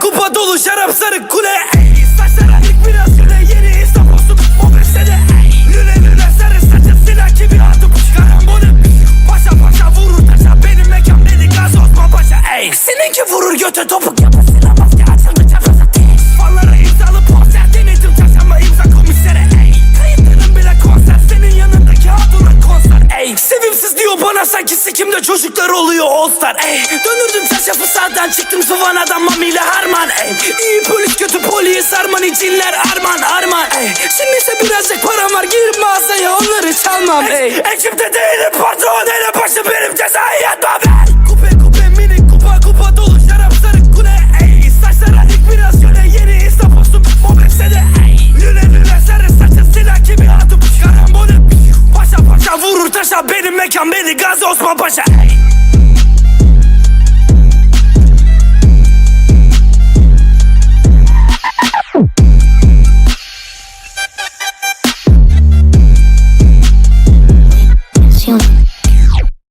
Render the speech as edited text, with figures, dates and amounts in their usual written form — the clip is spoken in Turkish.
kupa dolu şarap sarı kule ey. Saçlara dik biraz güne yeni İstanbul'sun o bestede ey. Lüle lüle sarı saçı silah gibi atıp karambole. Paşa paşa vurur taşa benim mekan beni gaz Osman Paşa ey. Seninki vurur göte topuk yapasına maske açıldı çapasa tek. Fanlara imzalı poster denedim çarşamba imza komisere ey. Kayıtların bile konser senin yanındaki hatunun konser ey. Sevimsiz diyor bana sanki sikimde çocuklar oluyor all star ey. Dönürdüm çarşafı sağdan çıktım Sıvana'dan mamiyle harman ey. İyi polis kötü polis armani cinler arman arman ey. Şimdi ise birazcık param var girip mağazaya onları çalmam ey. Ekipte değilim patron elebaşı benim cezayı yatmam ey. Kupe kupe mini kupa kupa dolu şarap sarı kule ey. Saçlara dik biraz şöyle yeni İstanbul'sun mobesede ey. Lüle lüle sarı saçı silah gibi atıp karambole. Paşa paşa vurur taşa benim mekan beni gaz Osman Paşa ey.